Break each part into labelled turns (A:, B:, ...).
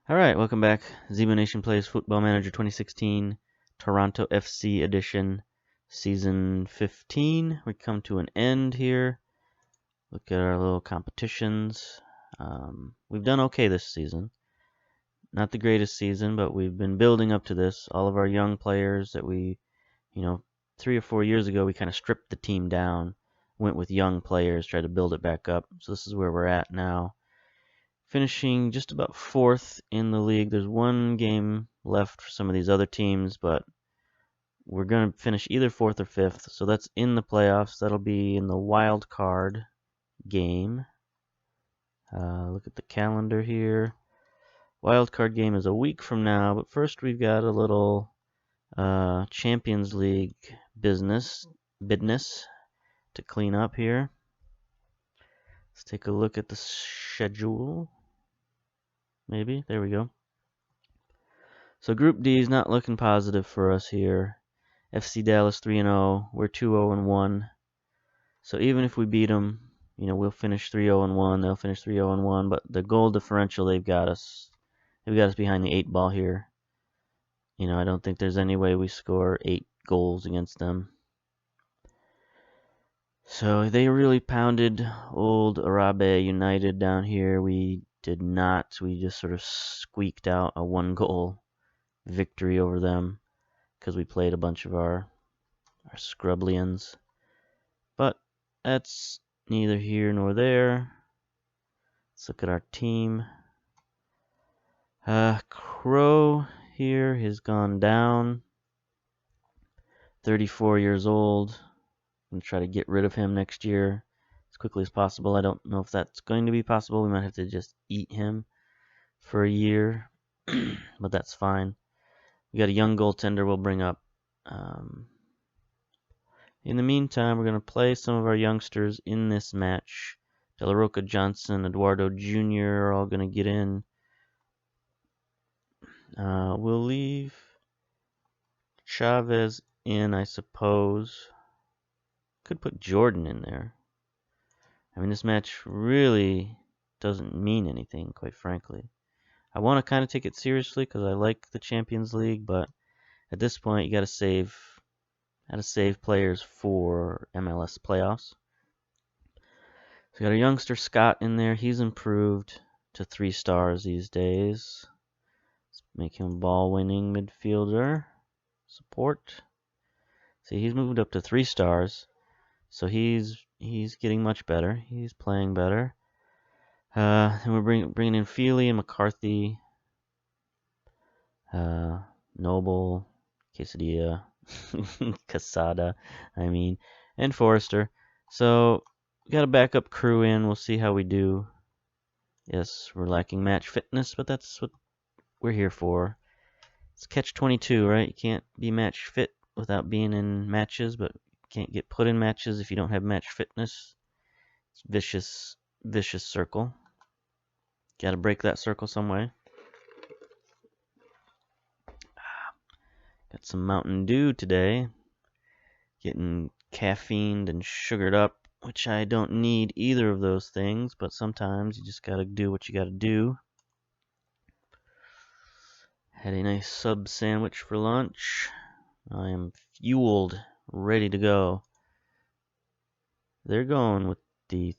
A: Alright, welcome back. Zemo Nation Plays Football Manager 2016, Toronto FC Edition, Season 15. We come to an end here. Look at our little competitions. We've done okay this season. Not the greatest season, but we've been building up to this. All of our young players that we, 3 or 4 years ago, we kind of stripped the team down, went with young players, tried to build it back up. So this is where we're at now. Finishing just about 4th in the league. There's one game left for some of these other teams, but we're going to finish either 4th or 5th. So that's in the playoffs. That'll be in the wild card game. Look at the calendar here. Wild card game is a week from now, but first we've got a little Champions League business to clean up here. Let's take a look at the schedule. Maybe. There we go. So Group D is not looking positive for us here. FC Dallas 3-0. We're 2-0-1. So even if we beat them, we'll finish 3-0-1. They'll finish 3-0-1. But the goal differential, they've got us behind the 8 ball here. I don't think there's any way we score 8 goals against them. So they really pounded old Arabe United down here. We did not. We just sort of squeaked out a 1-goal victory over them because we played a bunch of our Scrublians. But that's neither here nor there. Let's look at our team. Crow here has gone down. 34 years old. I'm going to try to get rid of him next year as quickly as possible. I don't know if that's going to be possible. We might have to just eat him for a year, but that's fine. We got a young goaltender we'll bring up. In the meantime, we're going to play some of our youngsters in this match. De La Roca, Johnson, Eduardo Jr. are all going to get in. We'll leave Chavez in, I suppose. Could put Jordan in there. I mean, this match really doesn't mean anything, quite frankly. I want to kind of take it seriously because I like the Champions League, but at this point, you got to save players for MLS playoffs. So we got a youngster Scott in there. He's improved to 3 stars these days. Let's make him ball-winning midfielder support. See, he's moved up to 3 stars, so he's getting much better. He's playing better. And we're bringing in Feely and McCarthy, Noble, Quesadilla, Casada, and Forrester. So we got a backup crew in. We'll see how we do. Yes, we're lacking match fitness, but that's what we're here for. It's catch-22, right? You can't be match fit without being in matches, but you can't get put in matches if you don't have match fitness. It's vicious circle. Got to break that circle some way. Got some Mountain Dew today. Getting caffeined and sugared up, which I don't need either of those things, but sometimes you just got to do what you got to do. Had a nice sub sandwich for lunch. I am fueled, ready to go. They're going with the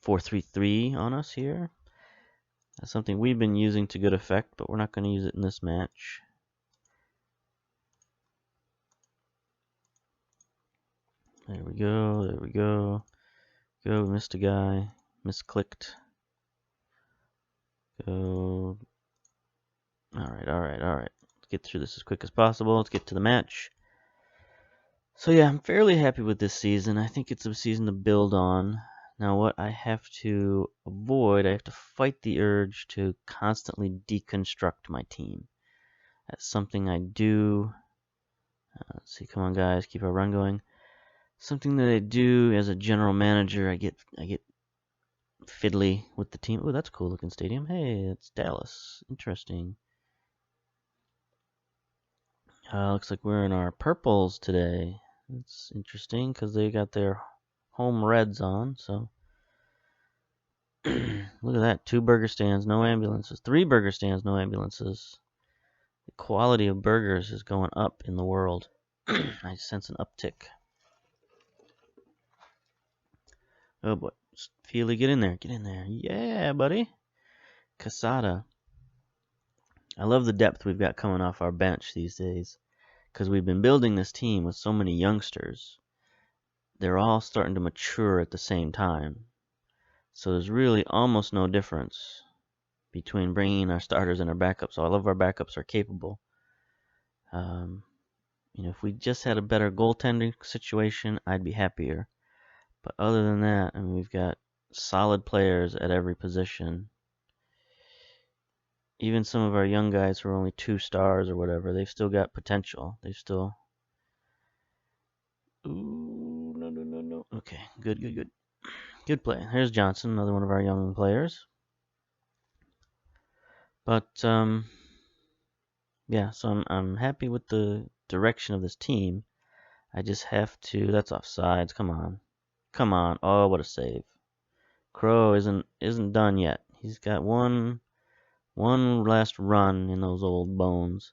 A: 4-3-3 on us here. That's something we've been using to good effect, but we're not going to use it in this match. There we go. Go, missed a guy. Misclicked. Go. Alright. Let's get through this as quick as possible. Let's get to the match. So yeah, I'm fairly happy with this season. I think it's a season to build on. Now what I have to avoid, I have to fight the urge to constantly deconstruct my team. That's something I do. Let's see, come on guys, keep our run going. Something that I do as a general manager, I get fiddly with the team. Oh, that's a cool looking stadium. Hey, it's Dallas. Interesting. Looks like we're in our purples today. It's interesting because they got their home reds on, so Look at that. 2 burger stands, no ambulances. 3 burger stands, no ambulances. The quality of burgers is going up in the world. I sense an uptick. Oh boy. Feely, get in there. Get in there. Yeah, buddy. Casada. I love the depth we've got coming off our bench these days. Because we've been building this team with so many youngsters. They're all starting to mature at the same time. So there's really almost no difference between bringing in our starters and our backups. All of our backups are capable. If we just had a better goaltending situation, I'd be happier. But other than that, we've got solid players at every position. Even some of our young guys who are only 2 stars or whatever, they've still got potential. They've still... Ooh, no. Okay, good. Good play. Here's Johnson, another one of our young players. But, yeah, so I'm happy with the direction of this team. I just have to... That's offsides. Come on. Oh, what a save. Crow isn't done yet. He's got one last run in those old bones.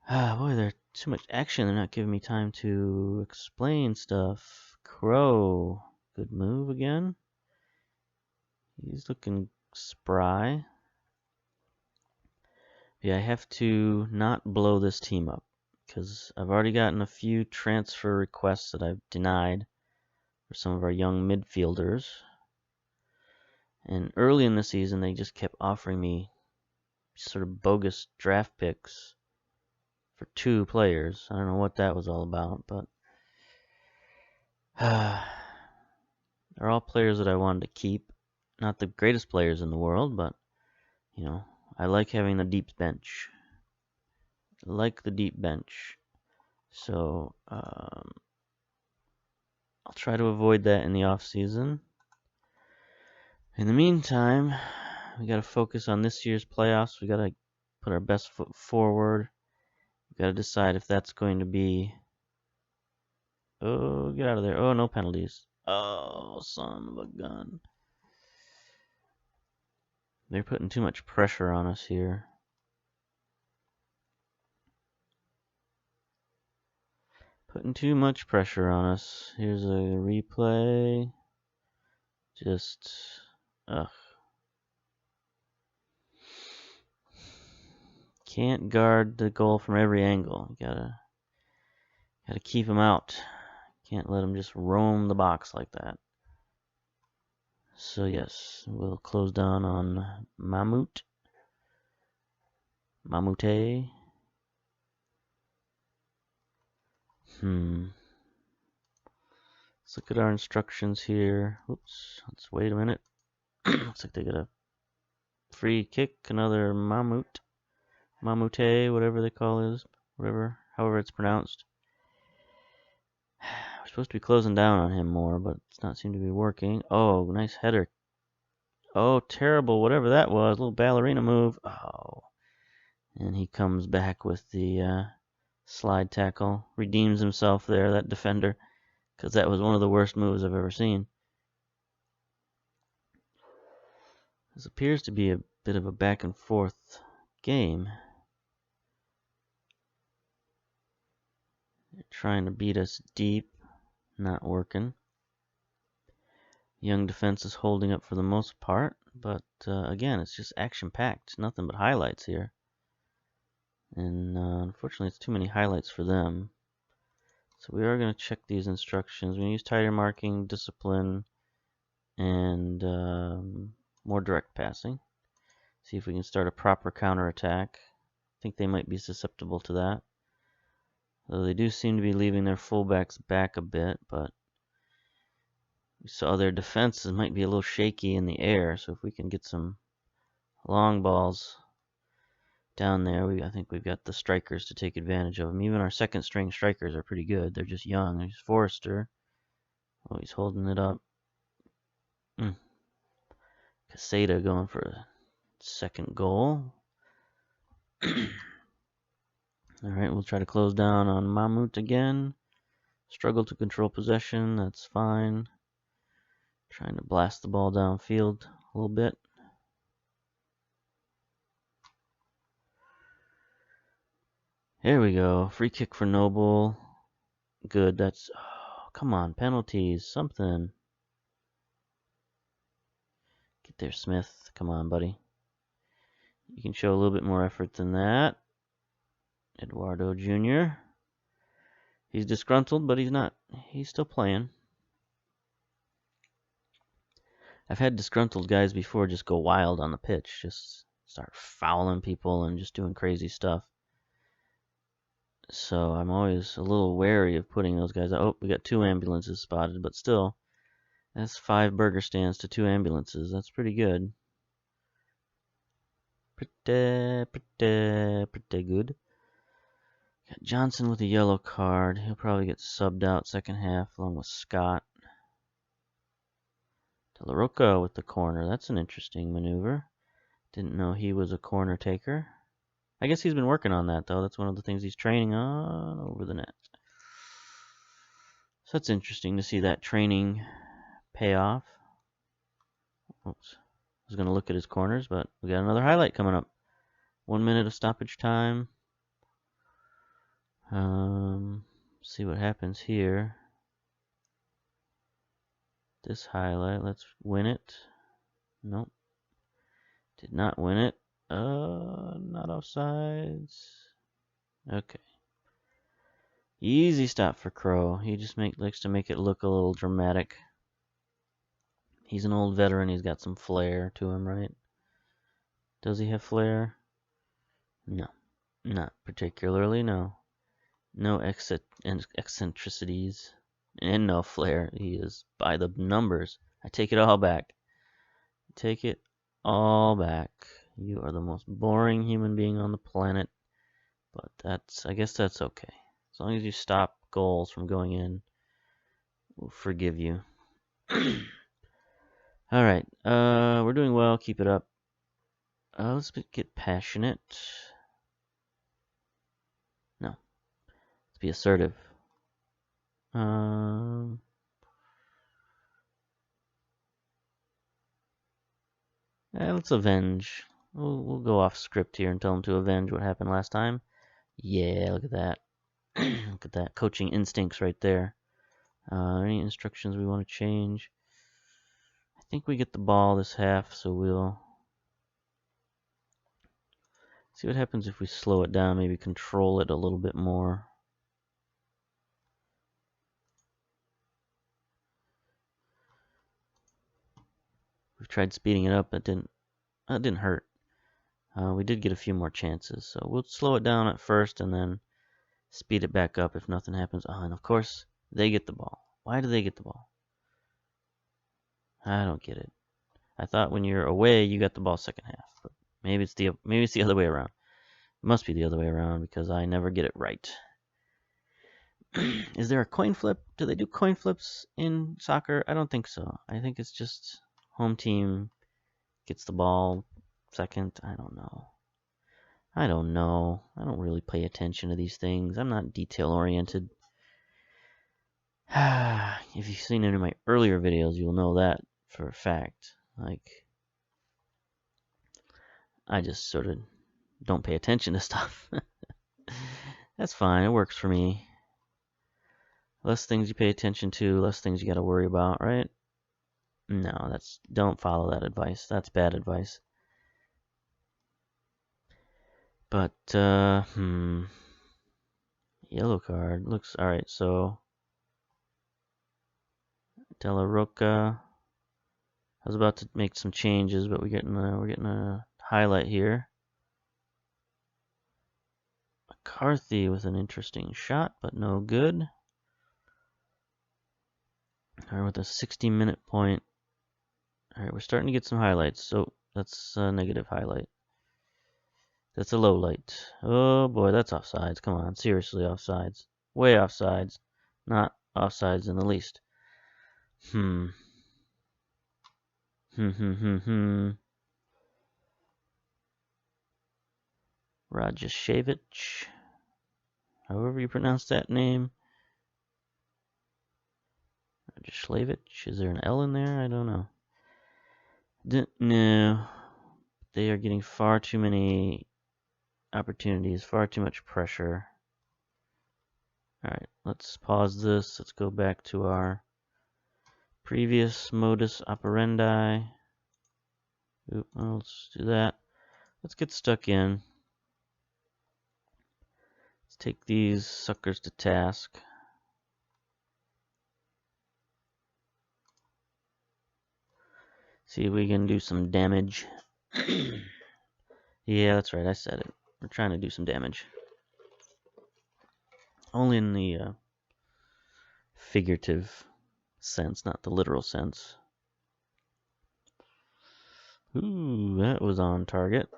A: Boy, there's too much action. They're not giving me time to explain stuff. Crow, good move again. He's looking spry. Yeah, I have to not blow this team up because I've already gotten a few transfer requests that I've denied for some of our young midfielders. And early in the season, they just kept offering me sort of bogus draft picks for 2 players. I don't know what that was all about, but they're all players that I wanted to keep. Not the greatest players in the world, but, I like having the deep bench. So, I'll try to avoid that in the off season. In the meantime, we got to focus on this year's playoffs. We got to put our best foot forward. We got to decide if that's going to be... Oh, get out of there. Oh, no penalties. Oh, son of a gun. They're putting too much pressure on us here. Putting too much pressure on us. Here's a replay. Just, ugh. Can't guard the goal from every angle. You gotta keep him out. Can't let him just roam the box like that. So yes, we'll close down on Mamute. Let's look at our instructions here. Oops, let's wait a minute. Looks like they got a free kick, another Mamute, whatever they call it, however it's pronounced. We're supposed to be closing down on him more, but it's not seem to be working. Oh, nice header. Oh, terrible, whatever that was, little ballerina move. Oh, and he comes back with the slide tackle, redeems himself there, that defender, because that was one of the worst moves I've ever seen. This appears to be a bit of a back and forth game. They're trying to beat us deep, not working. Young defense is holding up for the most part, but again, it's just action-packed. Nothing but highlights here. And unfortunately, it's too many highlights for them. So we are going to check these instructions. We use tighter marking, discipline, and more direct passing. See if we can start a proper counterattack. I think they might be susceptible to that. Though they do seem to be leaving their fullbacks back a bit, but we saw their defenses might be a little shaky in the air, so if we can get some long balls down there, I think we've got the strikers to take advantage of them. Even our second string strikers are pretty good. They're just young. There's Forrester. Oh, he's holding it up. Casada going for a second goal. Alright, we'll try to close down on Mamute again. Struggle to control possession, that's fine. Trying to blast the ball downfield a little bit. There we go. Free kick for Noble. Good. That's... Oh, come on. Penalties. Something. Get there, Smith. Come on, buddy. You can show a little bit more effort than that. Eduardo Jr. He's disgruntled, but he's not. He's still playing. I've had disgruntled guys before just go wild on the pitch. Just start fouling people and just doing crazy stuff. So I'm always a little wary of putting those guys out. Oh, we got 2 ambulances spotted, but still, that's 5 burger stands to 2 ambulances. That's pretty good. Pretty good. Got Johnson with a yellow card. He'll probably get subbed out second half along with Scott. De La Roca with the corner. That's an interesting maneuver. Didn't know he was a corner taker. I guess he's been working on that, though. That's one of the things he's training on over the net. So that's interesting to see that training pay off. Oops. I was going to look at his corners, but we got another highlight coming up. 1 minute of stoppage time. See what happens here. This highlight, let's win it. Nope. Did not win it. Not offsides. Okay. Easy stop for Crow. He just likes to make it look a little dramatic. He's an old veteran. He's got some flair to him, right? Does he have flair? No. Not particularly, no. No eccentricities. And no flair. He is by the numbers. I take it all back. Take it all back. You are the most boring human being on the planet. But I guess that's okay. As long as you stop goals from going in, we'll forgive you. Alright, we're doing well. Keep it up. Let's get passionate. No. Let's be assertive. Let's avenge. We'll go off script here and tell them to avenge what happened last time. Yeah, look at that. Look at that. Coaching instincts right there. Any instructions we want to change? I think we get the ball this half, so we'll see what happens if we slow it down, maybe control it a little bit more. We've tried speeding it up, that didn't hurt. We did get a few more chances, so we'll slow it down at first and then speed it back up if nothing happens. And of course, they get the ball. Why do they get the ball? I don't get it. I thought when you're away, you got the ball second half, but maybe it's the other way around. It must be the other way around because I never get it right. Is there a coin flip? Do they do coin flips in soccer? I don't think so. I think it's just home team gets the ball second. I don't know. I don't really pay attention to these things. I'm not detail oriented. If you've seen any of my earlier videos, you'll know that for a fact. Like, I just sort of don't pay attention to stuff. That's fine. It works for me. Less things you pay attention to, less things you got to worry about, right? No, don't follow that advice. That's bad advice. But, yellow card. Looks alright, so De La Roca. I was about to make some changes, but we're getting a highlight here. McCarthy with an interesting shot, but no good. Alright, with a 60-minute point. Alright, we're starting to get some highlights. So that's a negative highlight. That's a low light. Oh boy, that's offsides. Come on, seriously, offsides. Way offsides. Not offsides in the least. Rajashevich. However you pronounce that name. Rajishlavich. Is there an L in there? I don't know. No. They are getting far too many opportunities, far too much pressure. Alright, let's pause this. Let's go back to our previous modus operandi. Oop, well, let's do that. Let's get stuck in. Let's take these suckers to task. See if we can do some damage. Yeah, that's right, I said it. We're trying to do some damage. Only in the figurative sense, not the literal sense. Ooh, that was on target.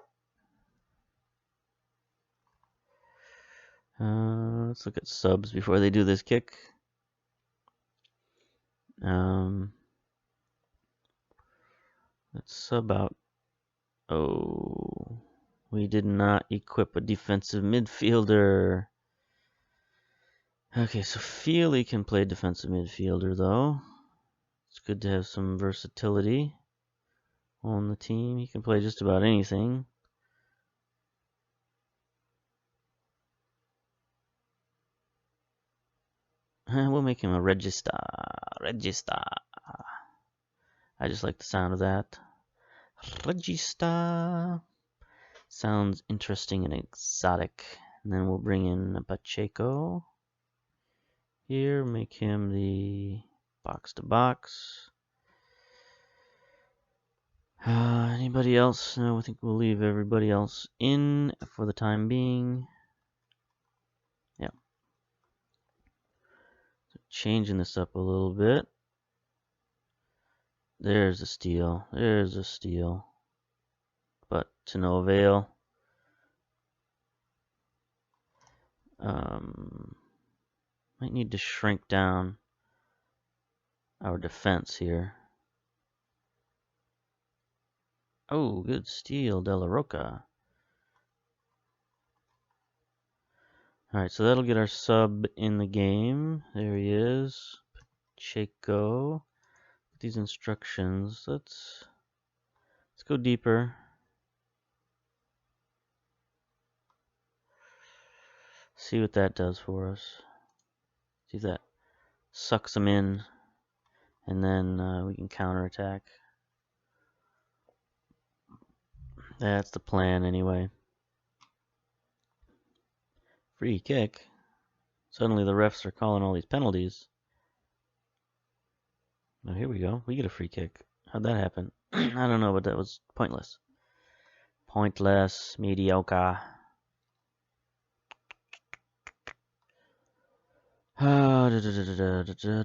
A: Let's look at subs before they do this kick. Let's sub out. Oh, we did not equip a defensive midfielder. Okay, so Feely can play defensive midfielder, though. It's good to have some versatility on the team. He can play just about anything. We'll make him a Regista. Regista. I just like the sound of that. Regista. Sounds interesting and exotic. And then we'll bring in Pacheco. Here, make him the box-to-box. Anybody else? No, I think we'll leave everybody else in for the time being. Yeah. So changing this up a little bit. There's a steal. There's a steal. But to no avail. Might need to shrink down our defense here. Oh, good steal, De La Roca. Alright, so that'll get our sub in the game. There he is. Pacheco. These instructions. Let's go deeper. See what that does for us. See if that sucks them in, and then we can counterattack. That's the plan anyway. Free kick. Suddenly the refs are calling all these penalties. Oh, here we go. We get a free kick. How'd that happen? I don't know, but that was pointless. Pointless, mediocre.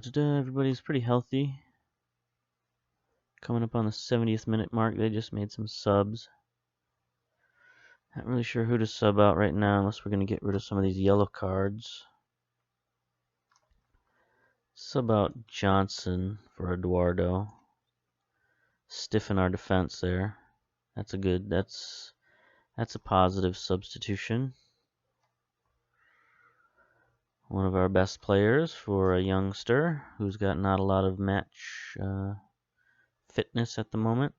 A: Everybody's pretty healthy. Coming up on the 70th minute mark, they just made some subs. Not really sure who to sub out right now unless we're going to get rid of some of these yellow cards. Sub out Johnson for Eduardo. Stiffen our defense there. That's a positive substitution. One of our best players for a youngster who's got not a lot of match fitness at the moment.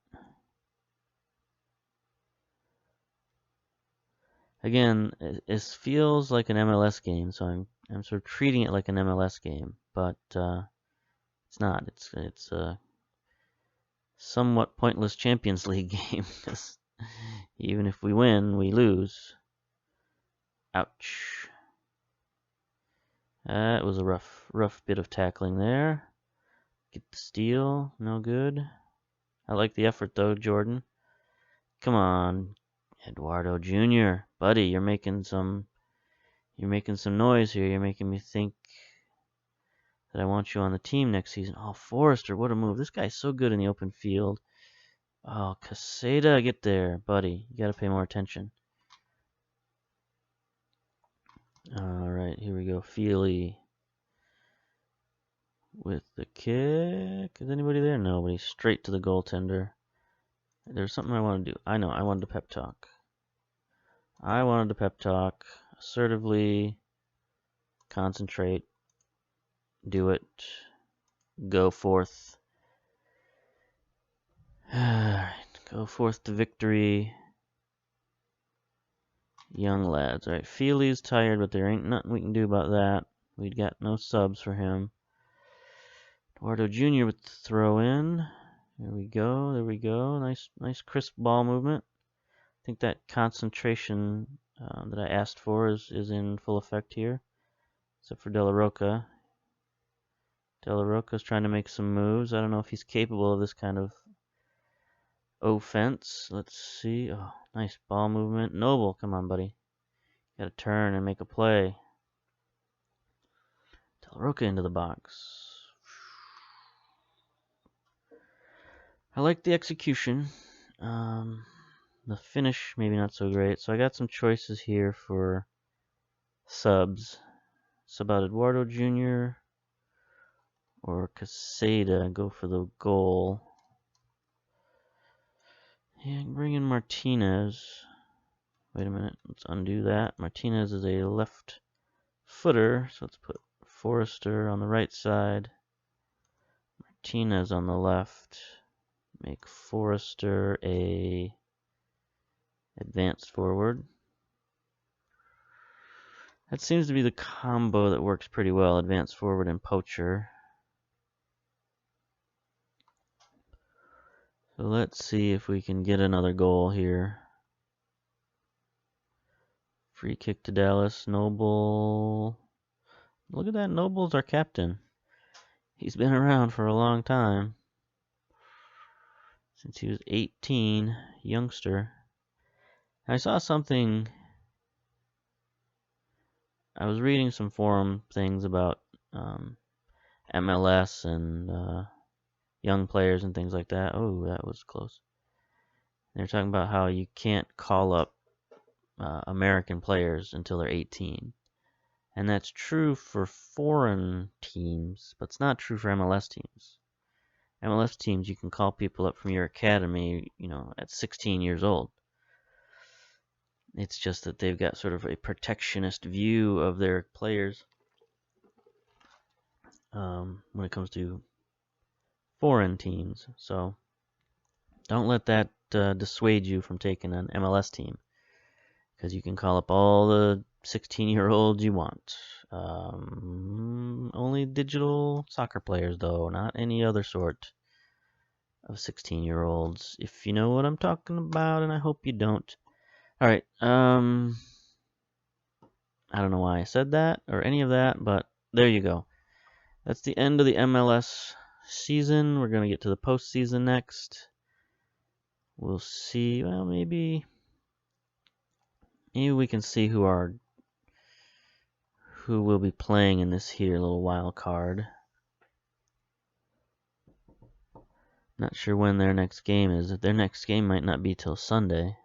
A: Again, it feels like an MLS game, so I'm sort of treating it like an MLS game, but it's not. It's a somewhat pointless Champions League game. Even if we win, we lose. Ouch. That was a rough bit of tackling there. Get the steal, no good. I like the effort though, Jordan. Come on, Eduardo Jr. Buddy, you're making some noise here. You're making me think that I want you on the team next season. Oh, Forrester, what a move. This guy's so good in the open field. Oh, Caseta, get there, buddy. You gotta pay more attention. Alright, here we go. Feely with the kick. Is anybody there? Nobody. Straight to the goaltender. There's something I want to do. I know, I wanted to pep talk. Assertively concentrate. Do it. go forth. Alright, go forth to victory. Young lads. Alright, Feely's tired, but there ain't nothing we can do about that. We'd got no subs for him. Eduardo Jr. with the throw in. There we go, there we go. Nice crisp ball movement. I think that concentration that I asked for is in full effect here. Except for De La Roca. De La Roca's trying to make some moves. I don't know if he's capable of this kind of offense. Let's see. Oh, nice ball movement. Noble, come on, buddy. Gotta turn and make a play. De La Roca into the box. I like the execution. The finish, maybe not so great. So I got some choices here for subs. Sub out Eduardo Jr. or Casada. Go for the goal. Yeah, bring in Martinez. Wait a minute, let's undo that. Martinez is a left footer, so let's put Forrester on the right side. Martinez on the left. Make Forrester a advanced forward. That seems to be the combo that works pretty well, advanced forward and poacher. So let's see if we can get another goal here. Free kick to Dallas. Noble. Look at that. Noble's our captain. He's been around for a long time. Since he was 18. Youngster. I saw something. I was reading some forum things about MLS and young players and things like that. Oh, that was close. They're talking about how you can't call up American players until they're 18. And that's true for foreign teams, but it's not true for MLS teams. MLS teams, you can call people up from your academy, at 16 years old. It's just that they've got sort of a protectionist view of their players when it comes to foreign teams. So don't let that dissuade you from taking an MLS team, because you can call up all the 16-year-olds you want. Only digital soccer players, though, not any other sort of 16-year-olds, if you know what I'm talking about, and I hope you don't. Alright, I don't know why I said that, or any of that, but there you go. That's the end of the MLS season. We're going to get to the postseason next. We'll see, well, maybe we can see who will be playing in this here little wild card. Not sure when their next game is. Their next game might not be till Sunday.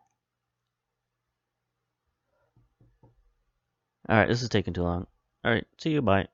A: Alright, this is taking too long. Alright, see you, bye.